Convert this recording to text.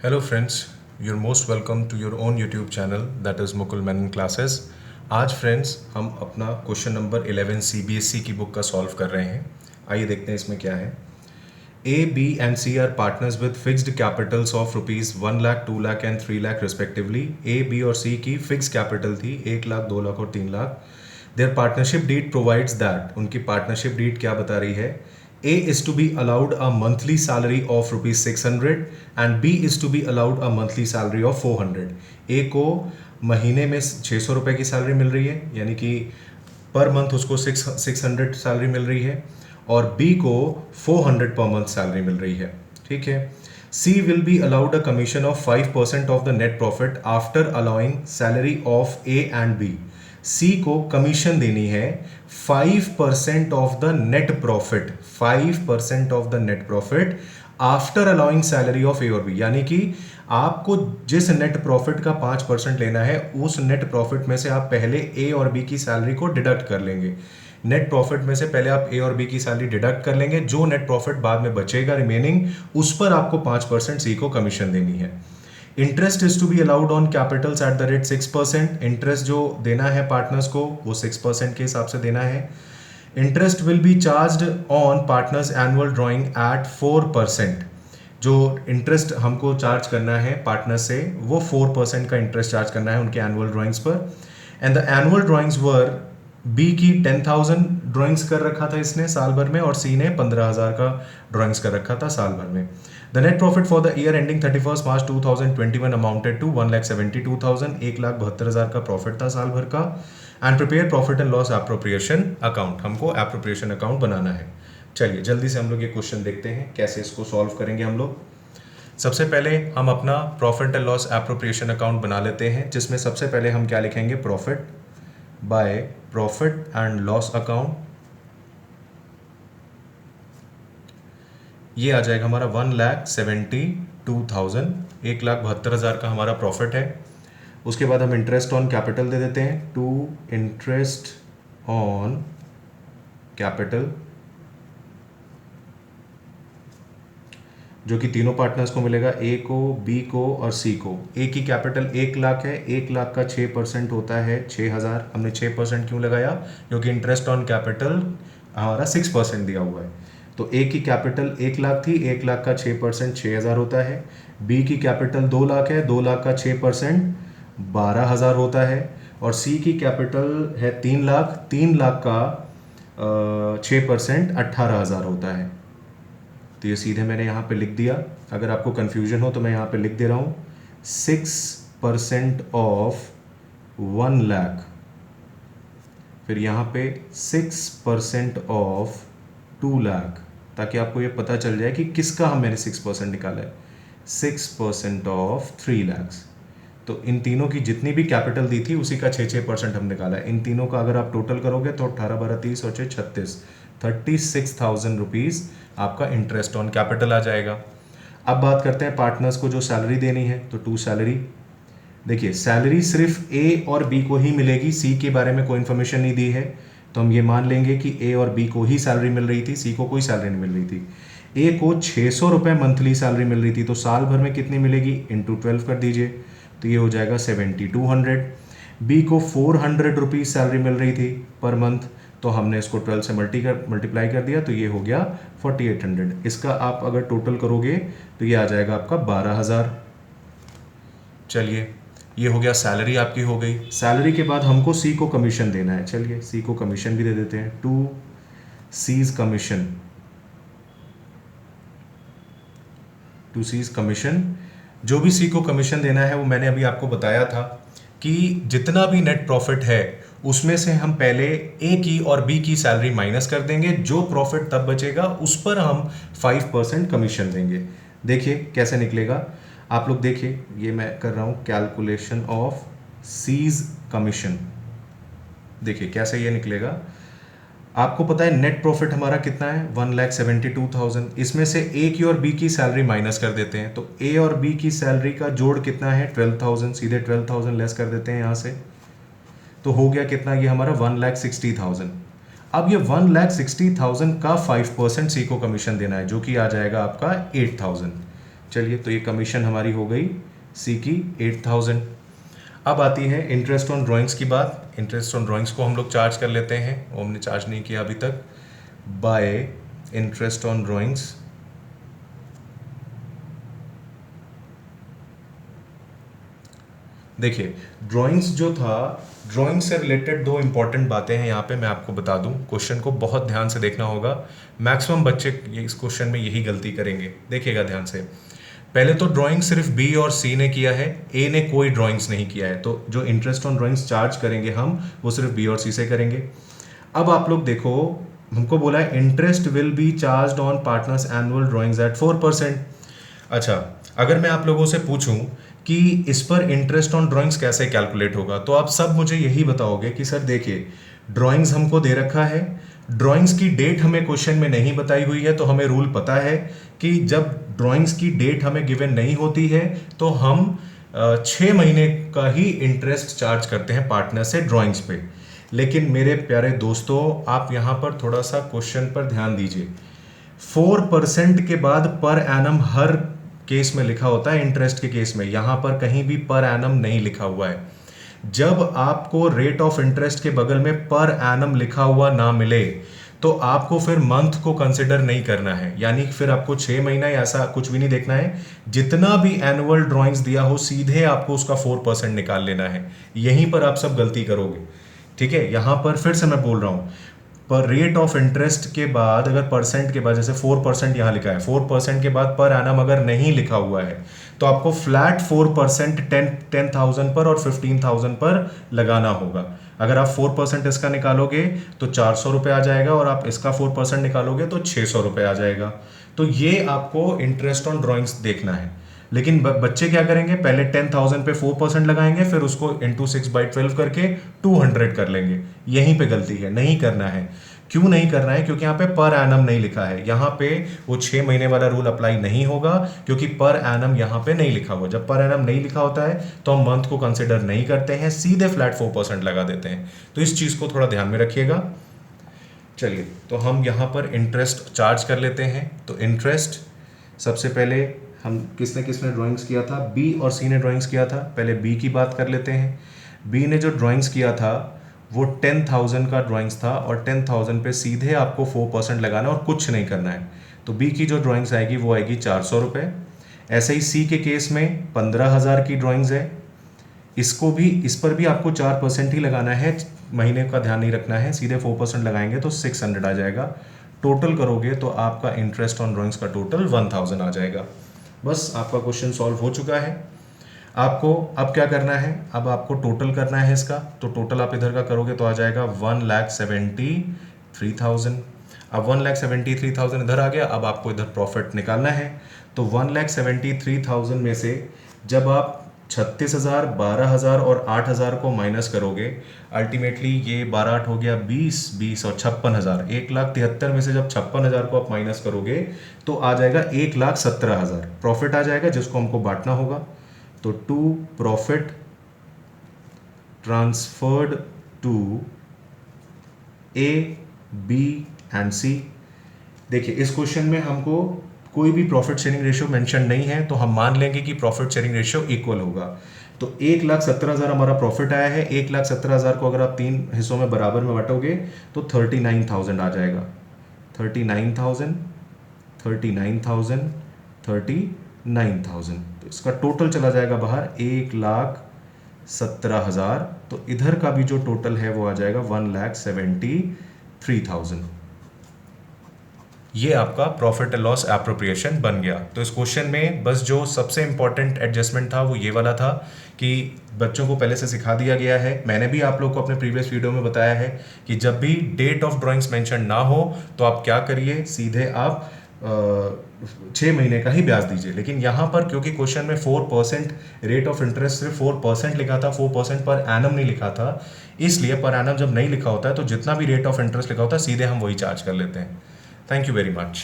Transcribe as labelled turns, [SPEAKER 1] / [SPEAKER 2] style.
[SPEAKER 1] Hello friends, you're most welcome to your own YouTube channel that is Mukul Menon Classes। आज friends हम अपना question number 11 CBSE की book का solve कर रहे हैं। आइए देखते हैं इसमें क्या है। A, B and C are partners with fixed capitals of rupees 1 lakh, 2 lakh and 3 lakh respectively। A, B और C की फिक्स कैपिटल थी 1 लाख, 2 लाख और 3 lakh. Their partnership deed provides that, उनकी पार्टनरशिप डीड क्या बता रही है? A is to be allowed a monthly salary of rupees 600 and B is to be allowed a monthly salary of 400। A को महीने में 600 रुपये की सैलरी मिल रही है, यानी कि पर मंथ उसको 600 सैलरी मिल रही है, और B को 400 पर मंथ सैलरी मिल रही है। ठीक है। C will be allowed a commission of 5% of the net profit after allowing salary of A and B। सी को कमीशन देनी है 5% of the net profit, 5% of the net profit after allowing salary of A और B. यानी कि आपको जिस net profit का 5% लेना है, उस नेट प्रॉफिट में से आप पहले ए और बी की सैलरी को डिडक्ट कर लेंगे। नेट प्रॉफिट में से पहले आप ए और बी की सैलरी डिडक्ट कर लेंगे, जो नेट प्रॉफिट बाद में बचेगा रिमेनिंग, उस पर आपको 5% सी को कमीशन देनी है। Interest is to be allowed on capitals at the rate 6%। Interest जो देना है पार्टनर्स को वो 6% के हिसाब से देना है। Interest will be charged on partners annual drawing at 4%। जो इंटरेस्ट हमको चार्ज करना है पार्टनर से, वो 4% का इंटरेस्ट चार्ज करना है उनके एनुअल ड्राइंग्स पर। And the annual drawings were, B की 10,000 ड्राइंग्स कर रखा था इसने साल भर में, और सी ने 15,000 का ड्राइंग्स कर रखा था साल भर में। The net profit for the year ending 31 March 2021 amounted to 1,72,000। 1,72,000 का प्रॉफिट था साल भर का। And prepare profit and loss appropriation account, हमको एप्रोप्रिएशन अकाउंट बनाना है। चलिए जल्दी से हम लोग ये क्वेश्चन देखते हैं कैसे इसको सॉल्व करेंगे हम लोग। सबसे पहले हम अपना profit and loss appropriation account बना लेते हैं, जिसमें सबसे पहले हम क्या लिखेंगे? Profit by profit and loss account. ये आ जाएगा हमारा 1,72,000, 1,72,000 का हमारा प्रॉफिट है। उसके बाद हम इंटरेस्ट ऑन कैपिटल दे देते हैं, टू इंटरेस्ट ऑन कैपिटल, जो कि तीनों पार्टनर्स को मिलेगा, ए को, बी को और सी को। ए की कैपिटल 1 लाख है, 1 लाख का 6% होता है 6,000। हमने 6% क्यों लगाया? क्योंकि इंटरेस्ट ऑन कैपिटल हमारा 6% दिया हुआ है। तो ए की कैपिटल 1 लाख थी, 1 लाख का 6% 6,000 होता है। बी की कैपिटल 2 लाख है, 2 लाख का 6% 12,000 होता है। और सी की कैपिटल है 3 लाख, 3 लाख का 6% 18,000 होता है। तो ये सीधे मैंने यहाँ पे लिख दिया। अगर आपको कन्फ्यूजन हो तो मैं यहाँ पे लिख दे रहा हूँ 6% ऑफ 1 लाख, फिर यहाँ पे 6% ऑफ 2 लाख, ताकि आपको ये पता चल जाए कि किसका हम मैंने 6% निकाला है। 6% ऑफ 3 लाख। तो इन तीनों की जितनी भी कैपिटल दी थी उसी का 6% हम निकाला है। इन तीनों का अगर आप टोटल करोगे तो 18, 12, 30 और 6, 36, 36,000 रुपीज़ आपका इंटरेस्ट ऑन कैपिटल आ जाएगा। अब बात करते हैं पार्टनर्स को जो सैलरी देनी है, तो टू सैलरी। देखिए सैलरी सिर्फ ए और बी को ही मिलेगी, सी के बारे में कोई इन्फॉर्मेशन नहीं दी है, तो हम ये मान लेंगे कि ए और बी को ही सैलरी मिल रही थी, सी को कोई सैलरी नहीं मिल रही थी। ए को 600 रुपये मंथली सैलरी मिल रही थी, तो साल भर में कितनी मिलेगी? इंटू 12 कर दीजिए, तो ये हो जाएगा 7,200। बी को 400 रुपीज़ सैलरी मिल रही थी पर मंथ, तो हमने इसको 12 से मल्टीप्लाई कर दिया, तो ये हो गया 4,800। इसका आप अगर टोटल करोगे तो ये आ जाएगा आपका 12,000। चलिए ये हो गया, सैलरी आपकी हो गई। सैलरी के बाद हमको सी को कमीशन देना है। चलिए सी को कमीशन भी दे देते हैं, to C's commission, to C's commission. जो भी सी को कमीशन देना है वो मैंने अभी आपको बताया था कि जितना भी नेट प्रॉफिट है उसमें से हम पहले ए की और बी की सैलरी माइनस कर देंगे, जो प्रॉफिट तब बचेगा उस पर हम 5% कमीशन देंगे। देखिए कैसे निकलेगा, आप लोग देखिए, ये मैं कर रहा हूँ कैलकुलेशन ऑफ सीज कमीशन। देखिए कैसे ये निकलेगा। आपको पता है नेट प्रॉफिट हमारा कितना है? 1,72,000। इसमें से ए की और बी की सैलरी माइनस कर देते हैं, तो ए और बी की सैलरी का जोड़ कितना है? 12,000। सीधे 12,000 लेस कर देते हैं यहाँ से, तो हो गया कितना? ये हमारा 1,60,000। अब ये 1,60,000 का 5% सी को कमीशन देना है, जो कि आ जाएगा आपका 8,000। चलिए, तो ये कमीशन हमारी हो गई सी की 8000। अब आती है इंटरेस्ट ऑन ड्राइंग्स की बात। इंटरेस्ट ऑन ड्राइंग्स को हम लोग चार्ज कर लेते हैं, वो हमने चार्ज नहीं किया अभी तक, बाय इंटरेस्ट ऑन ड्राइंग्स। देखिए, ड्राइंग्स जो था, ड्राइंग से रिलेटेड दो इंपॉर्टेंट बातें हैं यहाँ पे, मैं आपको बता दूं। क्वेश्चन को बहुत ध्यान से देखना होगा, मैक्सिमम बच्चे इस क्वेश्चन में यही गलती करेंगे। देखिएगा ध्यान से। पहले तो ड्राइंग सिर्फ बी और सी ने किया है, ए ने कोई ड्राइंग्स नहीं किया है। तो जो इंटरेस्ट ऑन ड्राइंग्स चार्ज करेंगे हम, वो सिर्फ बी और सी से करेंगे। अब आप लोग देखो, हमको बोला है interest will be charged on partners annual drawings at 4%। अच्छा, अगर मैं आप लोगों से पूछूं कि इस पर इंटरेस्ट ऑन ड्राइंग्स कैसे कैलकुलेट होगा, तो आप सब मुझे यही बताओगे कि सर देखिए, ड्राइंग्स हमको दे रखा है, ड्राइंग्स की डेट हमें क्वेश्चन में नहीं बताई हुई है, तो हमें रूल पता है कि जब ड्राइंग्स की डेट हमें गिवन नहीं होती है तो हम 6 महीने का ही इंटरेस्ट चार्ज करते हैं पार्टनर से ड्राइंग्स पे। लेकिन मेरे प्यारे दोस्तों, आप यहाँ पर थोड़ा सा क्वेश्चन पर ध्यान दीजिए। 4% के बाद पर एनम हर केस में लिखा होता है, इंटरेस्ट के केस में यहाँ पर कहीं भी पर एनम नहीं लिखा हुआ है। जब आपको रेट ऑफ इंटरेस्ट के बगल में पर एनम लिखा हुआ ना मिले तो आपको फिर मंथ को कंसिडर नहीं करना है, यानी फिर आपको 6 महीना या ऐसा कुछ भी नहीं देखना है। जितना भी एनुअल ड्राइंग्स दिया हो, सीधे आपको उसका 4% निकाल लेना है। यहीं पर आप सब गलती करोगे, ठीक है। यहां पर फिर से मैं बोल रहा हूं, पर रेट ऑफ इंटरेस्ट के बाद अगर परसेंट के बाद, जैसे 4% यहाँ लिखा है, 4% के बाद पर एनम अगर नहीं लिखा हुआ है तो आपको फ्लैट 4% 10,000 पर और 15,000 पर लगाना होगा। अगर आप 4% इसका निकालोगे तो 400 रुपये आ जाएगा, और आप इसका 4% निकालोगे तो 600 रुपये आ जाएगा। तो ये आपको इंटरेस्ट ऑन ड्राइंग्स देखना है। लेकिन बच्चे क्या करेंगे, पहले 10,000 पे 4% लगाएंगे, फिर उसको इंटू 6/12 करके 200 कर लेंगे। यहीं पे गलती है, नहीं करना है। क्यों नहीं करना है? क्योंकि यहाँ पे पर एनम नहीं लिखा है। यहाँ पे वो 6 महीने वाला रूल अप्लाई नहीं होगा, क्योंकि पर एनम यहाँ पे नहीं लिखा हुआ। जब पर एनम नहीं लिखा होता है तो हम मंथ को कंसिडर नहीं करते हैं, सीधे फ्लैट 4% लगा देते हैं। तो इस चीज़ को थोड़ा ध्यान में रखिएगा। चलिए, तो हम यहाँ पर इंटरेस्ट चार्ज कर लेते हैं। तो इंटरेस्ट सबसे पहले हम किसने ड्राइंग्स किया था, बी और सी ने ड्राइंग्स किया था। पहले बी की बात कर लेते हैं। बी ने जो ड्राइंग्स किया था वो 10,000 का ड्राइंग्स था, और 10,000 पे सीधे आपको 4% लगाना और कुछ नहीं करना है। तो बी की जो ड्राइंग्स आएगी वो आएगी 400 रुपये। ऐसे ही सी के केस में 15,000 की ड्राइंग्स है, इसको भी, इस पर भी आपको 4% ही लगाना है, महीने का ध्यान नहीं रखना है। सीधे 4% लगाएंगे तो 600 आ जाएगा। टोटल करोगे तो आपका इंटरेस्ट ऑन ड्राइंग्स का टोटल 1000 आ जाएगा। बस आपका क्वेश्चन सॉल्व हो चुका है। आपको अब क्या करना है, अब आपको टोटल करना है इसका। तो टोटल आप इधर का करोगे तो आ जाएगा 1,73,000। अब 1,73,000 इधर आ गया। अब आपको इधर प्रॉफिट निकालना है। तो 1,73,000 में से जब आप 36,000, 12,000 और 8,000 को माइनस करोगे, अल्टीमेटली ये 12 हो गया 20 और 56,000। 1,73,000 में से जब 56,000 को आप माइनस करोगे तो आ जाएगा 1,17,000 प्रॉफिट आ जाएगा, जिसको हमको बांटना होगा। तो to profit transferred to A, B and C. देखिए, इस क्वेश्चन में हमको कोई भी प्रॉफिट शेयरिंग रेशियो मेंशन नहीं है, तो हम मान लेंगे कि प्रॉफिट शेयरिंग रेशियो इक्वल होगा। तो 1,17,000 हमारा प्रॉफिट आया है। 1,17,000 को अगर आप 3 हिस्सों में बराबर में बांटोगे तो 39,000 आ जाएगा। 39,000, 39,000, 39,000। तो इसका टोटल चला जाएगा बाहर 1,17,000। तो इधर का भी जो टोटल है वो आ जाएगा 1,73,000। ये आपका प्रॉफिट एंड लॉस एप्रोप्रिएशन बन गया। तो इस क्वेश्चन में बस जो सबसे इंपॉर्टेंट एडजस्टमेंट था वो ये वाला था कि बच्चों को पहले से सिखा दिया गया है। मैंने भी आप लोग को अपने प्रीवियस वीडियो में बताया है कि जब भी डेट ऑफ ड्राइंग्स मेंशन ना हो तो आप क्या करिए, सीधे आप 6 महीने का ही ब्याज दीजिए। लेकिन यहाँ पर क्योंकि क्वेश्चन में 4% रेट ऑफ इंटरेस्ट सिर्फ 4% लिखा था, 4% पर एनम नहीं लिखा था, इसलिए पर एनम जब नहीं लिखा होता है तो जितना भी रेट ऑफ इंटरेस्ट लिखा होता है सीधे हम वही चार्ज कर लेते हैं। Thank you very much.